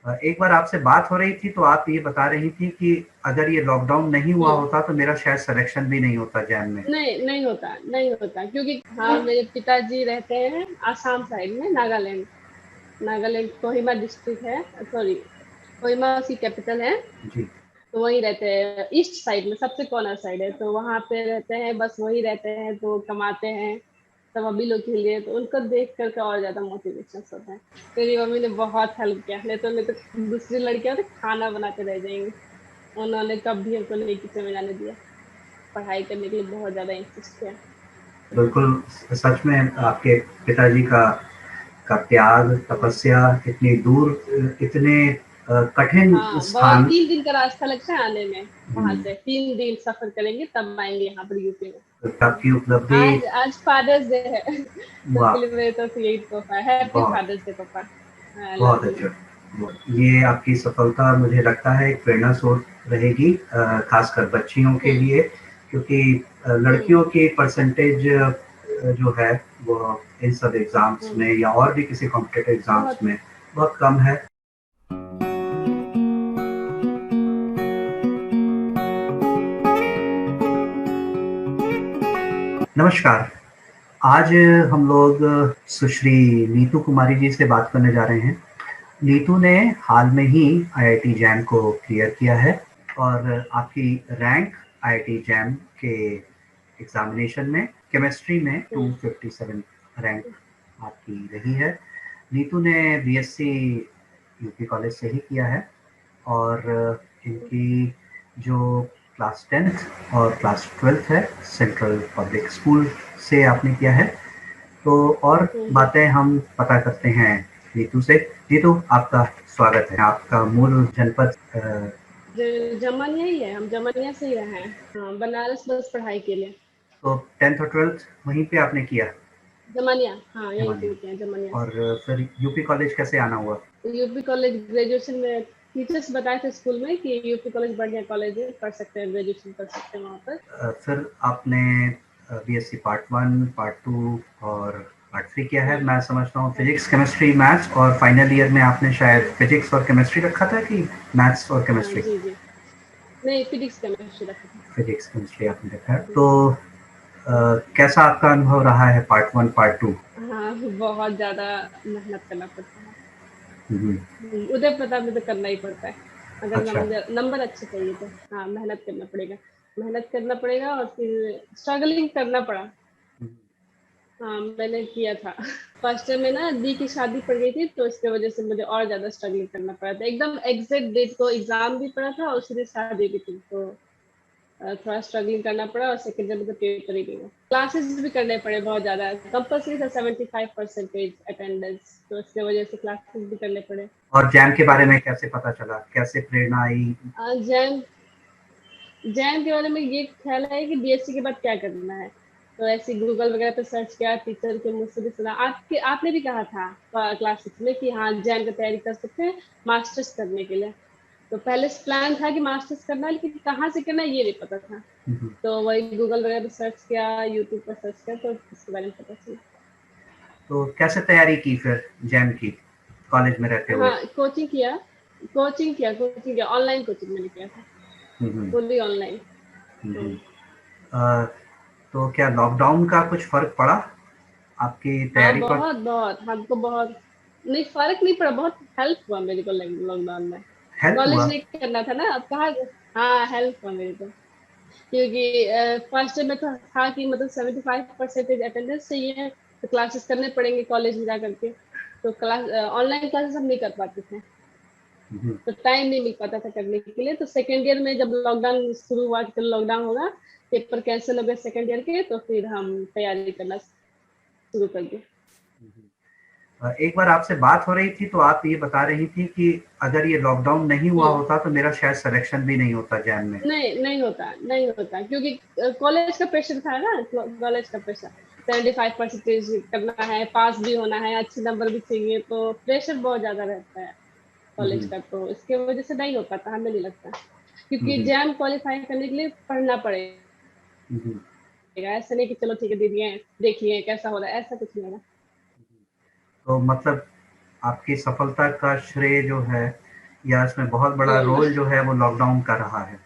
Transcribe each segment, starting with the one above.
एक बार आपसे बात हो रही थी तो आप ये बता रही थी कि अगर ये लॉकडाउन नहीं हुआ हम्म। होता तो मेरा शायद सिलेक्शन भी नहीं होता जैम में। नहीं, नहीं होता, नहीं होता, क्योंकि हाँ, मेरे पिताजी रहते हैं आसाम साइड में, नागालैंड। नागालैंड कोहिमा डिस्ट्रिक्ट है, सॉरी, कोहिमा उसकी कैपिटल है। जी। तो वहीं रहते हैं, ईस्ट साइड में, सबसे कॉर्नर साइड है, तो वहां पे रहते हैं, बस वही रहते हैं, तो कमाते हैं सब अभी लोग के लिए, तो उनको देख करके और ज्यादा मोटिवेशन होता है। मेरी मम्मी ने बहुत हेल्प किया, नहीं तो दूसरी लड़कियां तो खाना बनाते रह जाएंगी। उन्होंने कभी हमको नहीं किचन में जाने दिया, पढ़ाई करने के लिए बहुत ज्यादा इंसिस्ट किया। बिल्कुल। सच में हाँ। आपके पिताजी का त्याग, हम्म। तपस्या, इतनी दूर, इतने कठिन हाँ, बहुत, स्थान। 3 दिन का रास्ता लगता है आने में। वहां हम्म, से 3 दिन सफर करेंगे तब आएंगे यहाँ पर यूपी में। आपकी उपलब्धि। आज आज फादर्स डे है तो वाह। उनके लिए मेरे तरफ से यही तोहफा है, हैप्पी बहुत फादर्स डे पापा। आई बहुत लव यू। अच्छा। ये आपकी सफलता मुझे लगता है एक प्रेरणा स्रोत रहेगी, खासकर बच्चियों के हम्म। लिए, क्योंकि हम्म। लड़कियों की परसेंटेज जो है वो इन सब एग्जाम्स हम्म। में या और भी किसी कॉम्पिटेटिव एग्जाम्स बहुत। में बहुत कम है। नमस्कार। आज हम लोग सुश्री नीतू कुमारी जी से बात करने जा रहे हैं। नीतू ने हाल में ही आईआईटी जैम को क्लियर किया है और आपकी रैंक आईआईटी जैम के एग्जामिनेशन में केमिस्ट्री में हम्म। 257 रैंक आपकी रही है। नीतू ने बीएससी यूपी कॉलेज से ही किया है और इनकी जो क्लास 10th और क्लास 12th है सेंट्रल पब्लिक स्कूल से आपने किया है। तो और हम्म। बातें हम पता करते हैं नीतू से। नीतू, आपका स्वागत है। आपका मूल जनपद जमनिया ही है, हम जमनिया से ही रहे हैं। हाँ, बनारस बस पढ़ाई के लिए। तो 10th और 12th वहीं पे आपने किया, जमनिया, हाँ, यहीं हिमालय। से किया, जमनिया और से। फिर यूपी कॉलेज कैसे आना हुआ? यूपी कॉलेज ग्रेजुएशन में टीचर्स बताए थे स्कूल में कि यूपी कॉलेज बढ़िया कॉलेज है, पढ़ सकते हैं, ग्रेजुएशन कर सकते हैं वहाँ पर। फिर आपने बीएससी पार्ट 1, पार्ट 2 और पार्ट 3 किया है, हम्म। मैं समझता हूँ हाँ। फिजिक्स, केमिस्ट्री, मैथ्स, और फाइनल ईयर में आपने शायद हम्म। फिजिक्स और केमिस्ट्री रखा था कि मैथ्स और हाँ केमिस्ट्री? जी जी। नहीं, फिजिक्स केमिस्ट्री रखा था। फिजिक्स केमिस्ट्री आपने रखा है। तो हम्म। हम्म। कैसा आपका अनुभव रहा है पार्ट 1 पार्ट 2? हाँ, बहुत ज्यादा मेहनत करना पड़ता है। हम्म। उदय प्रताप में तो करना ही पड़ता है। अगर अच्छा। नंबर नंबर अच्छे चाहिए तो हाँ, मेहनत करना पड़ेगा। मेहनत करना पड़ेगा और फिर स्ट्रगलिंग करना पड़ा। हाँ, मैंने किया था फर्स्ट ईयर में ना दी की शादी पड़ गई थी, तो इसके वजह से मुझे और ज्यादा स्ट्रगलिंग करना पड़ा था। एकदम एग्जैक्ट डेट को एग्जाम भी पड़ा था और उसी दिन शादी भी थी, तो थोड़ा स्ट्रगलिंग करना पड़ा, और सेकंड ईयर में तो पेपर ही गया। क्लासेस भी करने पड़े बहुत ज्यादा, कंपलसरी था 75% अटेंडेंस, तो इसके वजह से क्लासेस भी करने पड़े। और जैम के बारे में कैसे पता चला, कैसे प्रेरणा आई? जैम जैम के बारे में ये ख्याल है कि बीएससी के बाद क्या करना है, तो ऐसे गूगल वगैरह पे सर्च किया, टीचर के मुझ से भी सुना। आपने भी कहा था क्लास 6 में कि हाँ, जैम की तैयारी कर सकते हैं मास्टर्स करने के लिए। तो पहले प्लान था कि मास्टर्स करना है, लेकिन कहाँ से करना है ये नहीं पता था। हम्म। तो वही गूगल वगैरह पे सर्च किया, यूट्यूब पर सर्च किया, तो इसके बारे में पता चला। तो कैसे तैयारी की फिर जैम की, कॉलेज में रहते हुए? हाँ, कोचिंग किया, ऑनलाइन कोचिंग मैंने किया था, हम्म। Fully online. हम्म। अ, तो क्या लॉकडाउन का कुछ फर्क पड़ा आपकी हाँ, तैयारी पर? बहुत बहुत हमको बहुत, नहीं, फर्क नहीं पड़ा, बहुत हेल्प हुआ मेरे को लॉकडाउन में। हेल्प कॉलेज हुआ? नहीं करना था ना, अब कहाँ। हाँ, हेल्प हुआ मेरे को, क्योंकि फर्स्ट ईयर में तो था कि मतलब 75% अटेंडेंस चाहिए, तो क्लासेस करने पड़ेंगे कॉलेज में जा करके। तो क्लास ऑनलाइन क्लासेस हम नहीं कर पाते थे, हम्म। तो टाइम नहीं मिल पाता था करने के लिए। तो सेकेंड ईयर में जब लॉकडाउन शुरू हुआ कि चलो लॉकडाउन होगा, पेपर कैंसिल हो गए सेकेंड ईयर के, तो फिर हम तैयारी करना शुरू कर दिए। एक बार आपसे बात हो रही थी तो आप ये बता रही थी कि अगर ये लॉकडाउन नहीं हुआ हम्म। होता तो मेरा शायद सिलेक्शन भी नहीं होता जैम में। नहीं, नहीं होता, नहीं होता, क्योंकि कॉलेज का प्रेशर था ना, कॉलेज का प्रेशर, 75% करना है, पास भी होना है, अच्छे नंबर भी चाहिए, तो प्रेशर बहुत ज्यादा रहता है कॉलेज हम्म। का, तो इसके वजह से नहीं हो पाता, हमें नहीं लगता। क्योंकि हम्म। जैम क्वालिफाई करने के लिए पढ़ना पड़ेगा, हम्म। ऐसा नहीं कि चलो ठीक है दे दिए, देख लिए कैसा हो रहा है, ऐसा कुछ नहीं है। तो मतलब आपकी सफलता का श्रेय जो है या इसमें बहुत बड़ा रोल जो है वो लॉकडाउन का रहा है?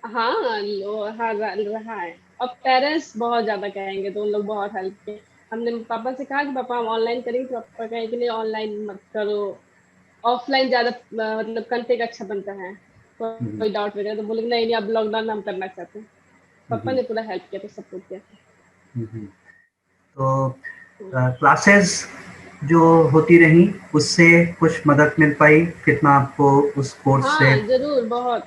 हाँ हाँ रहा है। और पेरेंट्स बहुत ज्यादा कहेंगे तो उन लोग बहुत हेल्प किए। हमने पापा से कहा कि पापा हम ऑनलाइन करेंगे, तो पापा कहे कि नहीं ऑनलाइन मत करो, ऑफलाइन ज्यादा मतलब कंटेंट अच्छा बनता है। हम्म, कोई डाउट वगैरह तो बोले नहीं नहीं अब लॉकडाउन में हम करना चाहते हैं। पापा हम्म, ने पूरा हेल्प किया, तो सपोर्ट किया। हम्म। तो क्लासेस जो होती रही उससे कुछ मदद मिल पाई? कितना आपको उस कोर्स से? हाँ जरूर, बहुत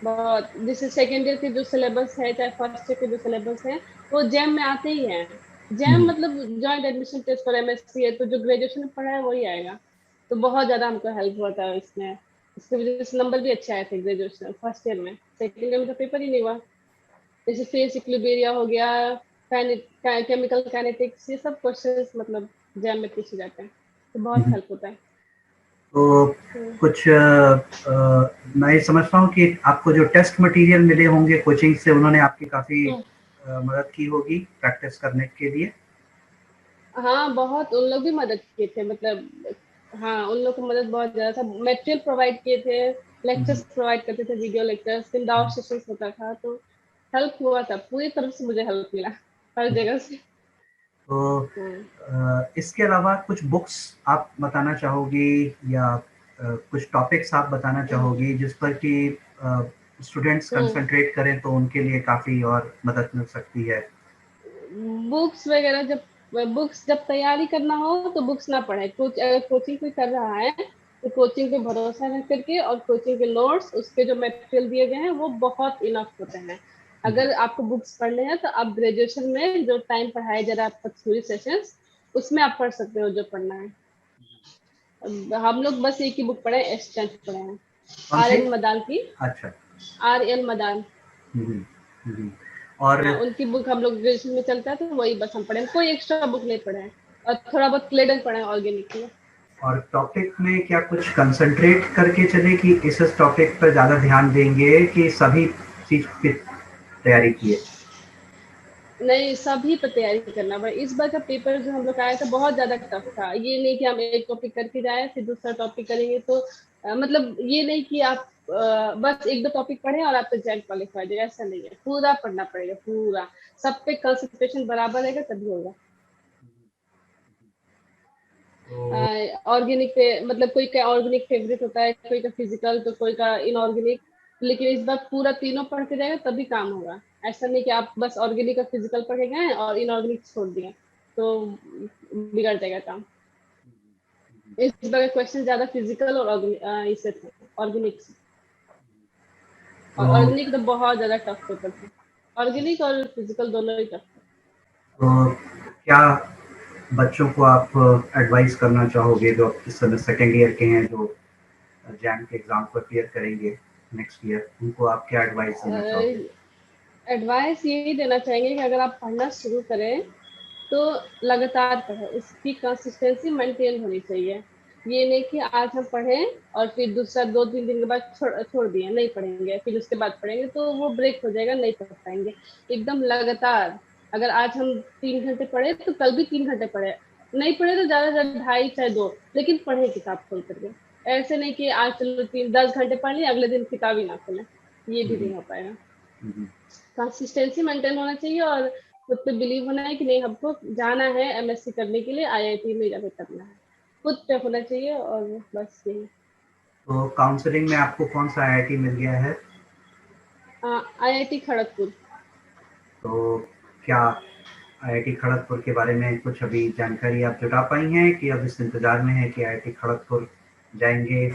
बहुत। जैसे सेकेंड ईयर के जो सिलेबस है, चाहे फर्स्ट ईयर के जो सिलेबस है, वो जैम में आते ही हैं। जैम हम्म, मतलब joint admission test for MSc है, तो जो ग्रेजुएशन में पढ़ा है वही आएगा। तो बहुत ज्यादा हमको हेल्प हुआ था इसमें। इसकी वजह से नंबर भी अच्छे आए थे ग्रेजुएशन फर्स्ट ईयर में। सेकेंड ईयर में तो पेपर ही नहीं हुआ। जैसे फेस इक्विलिब्रिया हो गया, केमिकल काइनेटिक्स, ये सब क्वेश्चंस मतलब जैम में पूछे जाते हैं, तो बहुत हम्म। हेल्प होता है। तो हम्म। कुछ मैं ये समझता हूँ कि आपको जो टेस्ट मटेरियल मिले होंगे कोचिंग से, उन्होंने आपकी काफ़ी हम्म। मदद की होगी प्रैक्टिस करने के लिए। हाँ बहुत, उन लोग भी मदद किए थे मतलब। हाँ उन लोग की मदद बहुत ज्यादा था, मटेरियल प्रोवाइड किए थे, लेक्चर्स हम्म, प्रोवाइड करते थे, वीडियो लेक्चर्स, फिर डाउट हम्म, सेशंस होता था। तो हेल्प हुआ था, पूरी तरफ से मुझे हेल्प मिला, हर हम्म। जगह से। तो हम्म। इसके अलावा कुछ बुक्स आप बताना चाहोगी, या कुछ टॉपिक्स आप बताना हम्म। चाहोगी जिस पर कि स्टूडेंट्स हम्म। कंसंट्रेट करें तो उनके लिए काफ़ी और मदद मिल सकती है? बुक्स वगैरह जब तैयारी करना हो तो बुक्स ना पढ़े। अगर कोचिंग कोई कर रहा है तो कोचिंग पे भरोसा रख करके, और कोचिंग के नोट्स, उसके जो मटेरियल दिए गए हैं वो बहुत इनफ होते हैं। हम्म, अगर आपको बुक्स पढ़ने हैं तो आप ग्रेजुएशन में जो टाइम पढ़ाए जा रहा है आपका थ्योरी सेशंस, उसमें आप पढ़ सकते हो जो पढ़ना है। अब हम लोग बस एक ही बुक पढ़े, स्ट्रेंथ पढ़े हैं, कौन आर सी? एन मदान की। अच्छा। R N Madan. हम्म, हम्म। और हाँ उनकी बुक हम लोग ग्रेजुएशन में चलता है, तो वही बस हम पढ़े हैं, कोई एक्स्ट्रा बुक नहीं पढ़े हैं। और थोड़ा बहुत क्लेडन पढ़े हैं ऑर्गेनिक में। और टॉपिक में क्या कुछ कंसंट्रेट करके चले कि इस टॉपिक पर ज़्यादा ध्यान देंगे, कि सभी चीज़ की तैयारी किए? नहीं, सभी पर तैयारी करना पड़ा। इस बार का पेपर जो हम लोग का आया था बहुत ज्यादा टफ था। ये नहीं कि हम एक टॉपिक करके जाए फिर दूसरा टॉपिक करेंगे, तो मतलब ये नहीं कि आप बस एक दो टॉपिक पढ़े और आप एग्जाम क्वालिफाई जाए, ऐसा नहीं है। पूरा पढ़ना पड़ेगा, पूरा। सब पे कंसंट्रेशन बराबर रहेगा तभी होगा। तो ऑर्गेनिक पे मतलब कोई का ऑर्गेनिक फेवरेट होता है, कोई का फिजिकल, तो कोई का इनऑर्गेनिक। लेकिन इस बार पूरा तीनों पढ़ के जाएगा तभी काम होगा। ऐसा नहीं कि आप बस ऑर्गेनिक और फिजिकल पढ़ के गए और इनऑर्गेनिक छोड़ दिए, तो बिगड़ जाएगा काम। इस बार क्वेश्चन ज्यादा फिजिकल और इससे थे, ऑर्गेनिक से। और तो ऑर्गेनिक तो बहुत ज्यादा टफ पेपर था। ऑर्गेनिक और फिजिकल दोनों ही टफ तो क्या बच्चों को आप एडवाइस करना चाहोगे जो इस समय सेकेंड ईयर के हैं, जो जैम के एग्जाम को क्लियर करेंगे नेक्स्ट ईयर, उनको आप क्या एडवाइस देना चाहोगे? थे। एडवाइस यही देना चाहेंगे कि अगर आप पढ़ना शुरू करें तो लगातार पढ़े, उसकी कंसिस्टेंसी मेंटेन होनी चाहिए। ये नहीं कि आज हम पढ़ें और फिर दूसरा 2-3 दिन के बाद छोड़ दिए, नहीं पढ़ेंगे, फिर उसके बाद पढ़ेंगे, तो वो ब्रेक हो जाएगा, नहीं पढ़ पाएंगे। एकदम लगातार। अगर आज हम 3 घंटे पढ़े तो कल भी 3 घंटे पढ़े। नहीं पढ़े तो ज्यादा से ज्यादा ढाई चाहे दो, लेकिन पढ़े किताब खोल करके। ऐसे नहीं कि आज चलो 10 घंटे पढ़ लिए, अगले दिन किताब ही ना खोले, ये भी हम्म, नहीं हो पाएगा। हम्म। कंसिस्टेंसी मेंटेन होना चाहिए, और खुद पे बिलीव होना है कि नहीं हमको जाना है एमएससी करने के लिए, आईआईटी में जाके करना है। खुद पे होना चाहिए, और बस यही। तो काउंसलिंग में आपको कौन सा आईआईटी मिल गया है? आईआईटी खड़गपुर। तो क्या आईआईटी खड़गपुर के बारे में कुछ अभी जानकारी आप जुटा पाई हैं, कि अब इस इंतजार में है कि आईआईटी खड़गपुर जाएंगे,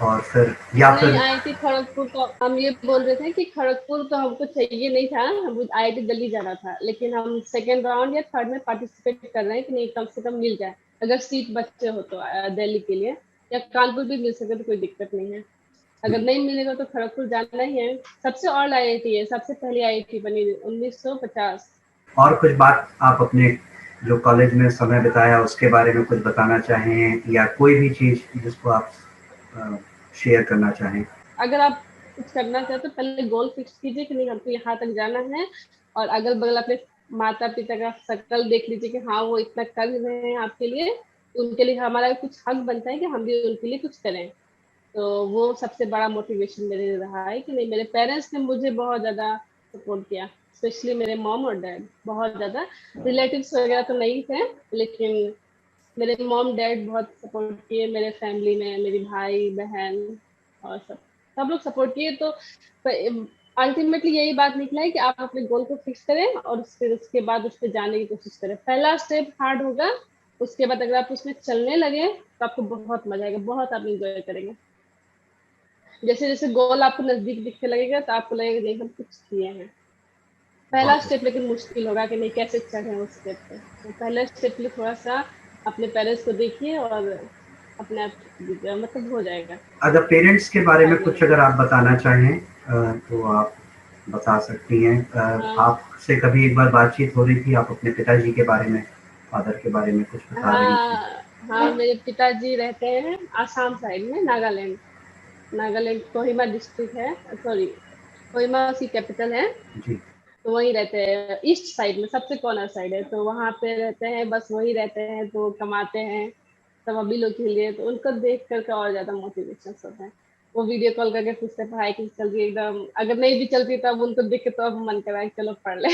और फिर या नहीं, फिर? आईआईटी खड़गपुर तो हम ये बोल रहे थे कि खड़गपुर तो हमको चाहिए नहीं था, हम आईआईटी दिल्ली जाना था, लेकिन हम सेकेंड राउंड या थर्ड में पार्टिसिपेट कर रहे हैं कि नहीं कम से कम मिल जाए। अगर सीट बचे हो तो दिल्ली के लिए, या कानपुर भी मिल सके तो कोई दिक्कत नहीं है। अगर नहीं मिलेगा तो खड़गपुर जाना ही है। सबसे ओल्ड आईआईटी है, सबसे पहली आईआईटी बनी 1950। और कुछ बात आप अपने जो कॉलेज में समय बिताया उसके बारे में कुछ बताना चाहें, या कोई भी चीज़ जिसको आप शेयर करना चाहें? अगर आप कुछ करना चाहते हो, पहले गोल फिक्स कीजिए कि नहीं हमको यहाँ तक जाना है। और अगल बगल अपने माता पिता का शक्ल देख लीजिए कि हाँ वो इतना कर रहे हैं आपके लिए, तो उनके लिए हमारा कुछ हक बनता है कि हम भी उनके लिए कुछ करें। तो वो सबसे बड़ा मोटिवेशन मेरे लिए रहा है कि नहीं, मेरे पेरेंट्स ने मुझे बहुत ज़्यादा सपोर्ट किया, स्पेशली मेरे मॉम और डैड बहुत ज़्यादा। रिलेटिव्स वगैरह तो नहीं थे, लेकिन मेरे मॉम डैड बहुत सपोर्ट किए, मेरे फैमिली में मेरी भाई बहन और सब लोग सपोर्ट किए। तो अल्टीमेटली यही बात निकला है कि आप अपने गोल को फिक्स करें और फिर उसके बाद उस पर जाने की कोशिश करें। पहला स्टेप हार्ड होगा, उसके बाद अगर आप उसमें चलने लगे तो आपको बहुत मजा आएगा, बहुत आप इंजॉय करेंगे। जैसे जैसे गोल आपको नजदीक दिखने लगेगा तो आपको लगेगा नहीं हम कुछ किए हैं। पहला बहुत स्टेप लेकिन मुश्किल होगा कि नहीं कैसे चढ़े उस स्टेप पे। तो पहला स्टेप लिए थोड़ा सा अपने पेरेंट्स को देखिए और अपने आप मतलब हो जाएगा अगर पेरेंट्स के बारे में आगे कुछ में। अगर आप बताना चाहें तो आप बता सकती हैं। हाँ आपसे कभी एक बार बातचीत हो रही थी, आप अपने पिताजी के बारे में, फादर के बारे में कुछ बता रही थी। हाँ हाँ, मेरे पिताजी रहते हैं आसाम साइड में, नागालैंड। नागालैंड कोहिमा डिस्ट्रिक्ट है, सॉरी कोहिमा उसकी कैपिटल है। जी। तो वहीं रहते हैं, ईस्ट साइड में सबसे कॉर्नर साइड है, तो वहां पे रहते हैं, बस वही रहते हैं तो कमाते हैं सब अभी लोग के लिए। तो उनको देख करके और ज्यादा मोटिवेशन होता है। वो वीडियो कॉल करके पूछते हैं पढ़ाई कैसी चल रही है, एकदम अगर नहीं भी चलती तो अब उनको देख के तो अब मन करा है चलो पढ़ ले।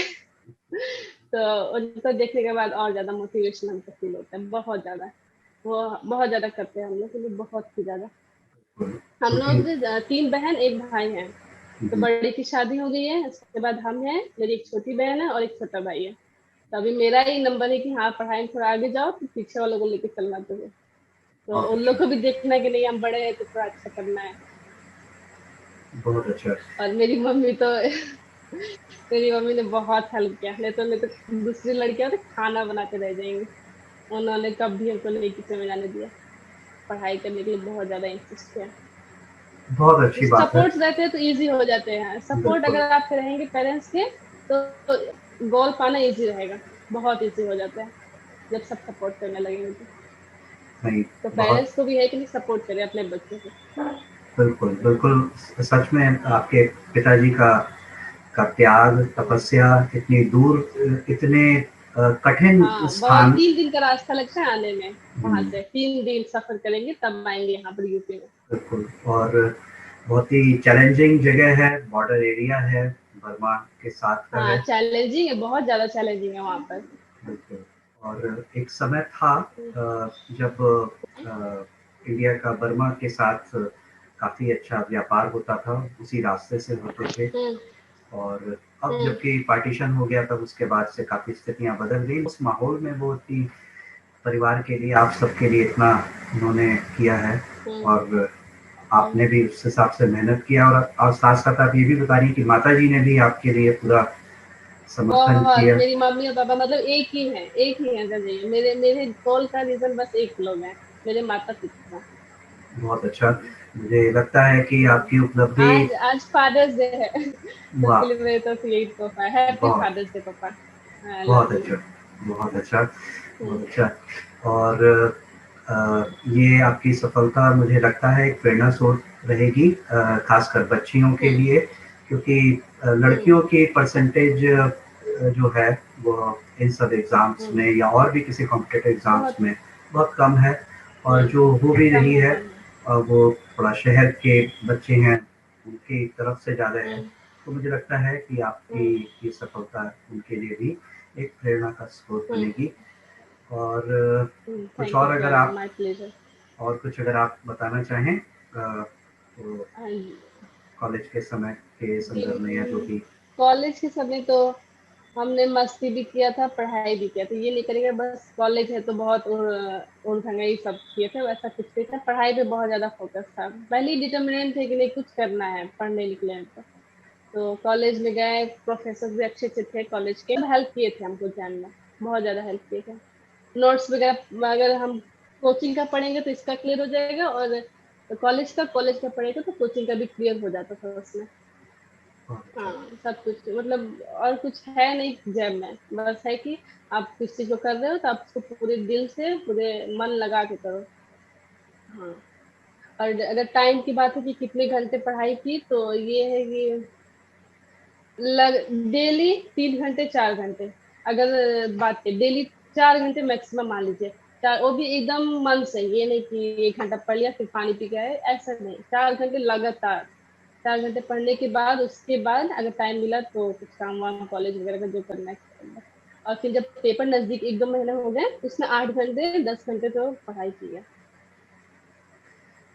तो उनको देखने के बाद और ज्यादा मोटिवेशन हमको फील होता है, बहुत ज्यादा। वो बहुत ज्यादा करते हैं हम लोग के लिए, बहुत ही ज्यादा। हम क्योंकि लोग 3 बहन 1 भाई हैं। तो जी, बड़ी की शादी हो गई है, उसके बाद हम हैं, मेरी एक छोटी बहन है और एक छोटा भाई है। तो अभी मेरा ही नंबर है कि हाँ पढ़ाई में थोड़ा आगे जाओ, तो पीछे वालों को लेके चलना चाहिए। तो बहुत उन लोग अच्छा, को भी देखना है कि नहीं हम बड़े हैं तो थोड़ा अच्छा करना है। बहुत अच्छा। और मेरी मम्मी तो मेरी मम्मी ने बहुत हेल्प किया, नहीं तो दूसरी लड़कियां तो खाना बनाते रह जाएंगी। उन्होंने कभी हमको नहीं किचन में जाने दिया, पढ़ाई करने के लिए बहुत ज्यादा इंसिस्ट किया। बहुत अच्छी बात है। सपोर्ट रहते हैं तो इजी हो जाते हैं, सपोर्ट बिल्कुल। अगर आपके रहेंगे पेरेंट्स के तो गोल पाना इजी रहेगा, बहुत इजी हो जाता है जब सब सपोर्ट करने लगेंगे तो। नहीं, तो बहुत। पेरेंट्स को भी है कि नहीं सपोर्ट करें अपने बच्चों को। बिल्कुल, बिल्कुल। सच में आपके पिताजी का त्याग, तपस्या, इतनी दूर, इतने कठिन हाँ बहुत, स्थान। 3 दिन का रास्ता लगता है आने में। वहां हुँ, से 3 दिन सफर करेंगे तब आएंगे यहाँ पर यूपी में। बिल्कुल। और बहुत ही चैलेंजिंग जगह है, बॉर्डर एरिया है, बर्मा के साथ का हाँ है। चैलेंजिंग है, बहुत ज्यादा चैलेंजिंग है वहाँ पर। बिल्कुल। और एक समय था जब इंडिया का बर्मा के साथ काफ़ी अच्छा व्यापार होता था, उसी रास्ते से होते थे। हम्म और अब हम्म जबकि पार्टीशन हो गया तब उसके बाद से काफ़ी स्थितियाँ बदल गई। उस माहौल में वो इतनी परिवार के लिए, आप सबके लिए इतना उन्होंने किया है। हम्म और हम्म। आपने भी उस हिसाब से मेहनत किया। और साथ-साथ आप ये भी बता रही हैं कि माताजी ने भी आपके लिए पूरा समर्थन बहुत, किया। मेरी मम्मी और पापा मतलब एक ही है जाइए, मेरे मेरे गोल का रीजन बस एक लोग हैं, मेरे माता पिता। बहुत अच्छा। मुझे लगता है कि आपकी उपलब्धि। आज आज फादर्स डे है तो उसके वाह! लिए मेरे तरफ से यही तोहफा है, हैप्पी बहुत, फादर्स डे पापा, आई बहुत लव यू। अच्छा, बहुत अच्छा, बहुत अच्छा। और ये आपकी सफलता मुझे लगता है एक प्रेरणा स्रोत रहेगी, खासकर बच्चियों के हम्म लिए। क्योंकि हम्म लड़कियों की परसेंटेज जो है वो इन सब एग्ज़ाम्स हम्म। में या और भी किसी कॉम्पिटिटिव एग्ज़ाम्स बहुत में बहुत कम है। और हम्म जो हो भी कम रही है, है कम है। वो थोड़ा शहर के बच्चे हैं, उनकी तरफ से ज़्यादा है। हम्म तो मुझे लगता है कि आपकी हम्म ये सफलता उनके लिए भी एक प्रेरणा का स्रोत हम्म बनेगी। और कुछ थैंक यू और सो अगर मच, आप माय प्लेजर। और कुछ अगर आप बताना चाहें तो कॉलेज के समय के संदर्भ में या जो भी। कॉलेज के समय तो हमने मस्ती भी किया था, पढ़ाई भी किया था, ये नहीं करेंगे बस कॉलेज है तो बहुत उड़धंगई सब किए थे, वैसा कुछ नहीं था। पढ़ाई पे बहुत ज्यादा फोकस था, पहले ही डिटर्मिनेंट थे कि नहीं कुछ करना है, पढ़ने निकले हैं तो कॉलेज में गए, प्रोफेसर भी अच्छे अच्छे थे कॉलेज के, हेल्प किए थे हमको एग्जाम में, बहुत ज्यादा हेल्प किए थे। नोट्स वगैरह अगर हम कोचिंग का पढ़ेंगे तो इसका क्लियर हो जाएगा, और कॉलेज का पढ़ेगा तो कोचिंग का भी क्लियर हो जाता था उसमें। बहुत अच्छा। हाँ सब कुछ मतलब, और कुछ है नहीं जैब में, बस है कि आप किस चीज को कर रहे हो तो आप उसको पूरे दिल से पूरे मन लगा के करो। हाँ, और अगर टाइम की बात है कि कितने घंटे पढ़ाई की, तो ये है कि डेली 3 घंटे 4 घंटे, अगर बात है डेली 4 घंटे मैक्सिमम मान लीजिए, वो भी एकदम मन से, ये नहीं कि 1 घंटा पढ़ लिया फिर पानी पी के आए, ऐसा नहीं, 4 घंटे लगातार। 4 घंटे पढ़ने के बाद, उसके बाद अगर टाइम मिला तो कुछ काम वाम कॉलेज वगैरह का जो करना है करना। और फिर जब पेपर नजदीक 1-2 महीने हो गए, उसमें 8 घंटे 10 घंटे तो पढ़ाई की है।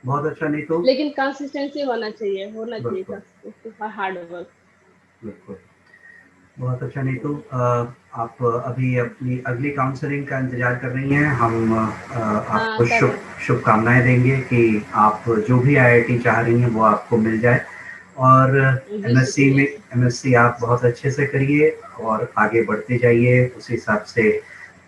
बहुत अच्छा। नहीं तो लेकिन कंसिस्टेंसी होना चाहिए बिल्कुल कंसिस्टेंसी और हार्ड वर्क। बिल्कुल, बहुत अच्छा। नहीं तो आप अभी अपनी अगली काउंसलिंग का इंतजार कर रही हैं। हम हाँ आपको कर रहे हैं। शुभकामनाएं देंगे कि आप जो भी आईआईटी चाह रही हैं वो आपको मिल जाए। और जी एमएससी शुक्रिया। में एमएससी आप बहुत अच्छे से करिए और आगे बढ़ते जाइए उस हिसाब से।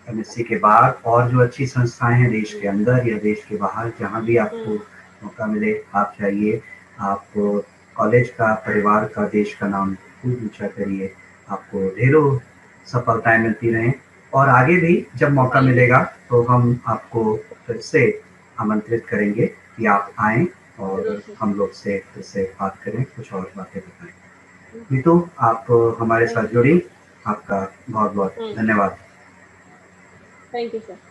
एमएससी के बाद और जो अच्छी संस्थाएं हैं देश के अंदर या देश के बाहर, जहाँ भी आपको हम्म। मौका मिले आप जाइए। आप कॉलेज का, परिवार का, देश का नाम खूब ऊंचा करिए। आपको ढेरों सफलताएं मिलती रहें। और आगे भी जब मौका थैंक यू मिलेगा सर। तो हम आपको फिर से आमंत्रित करेंगे कि आप आएं जरूर और सर। हम लोग से फिर से बात करें, कुछ और बातें बताएं। नीतू, आप हमारे थैंक साथ जुड़ी, आपका बहुत बहुत यू। धन्यवाद। Thank you sir.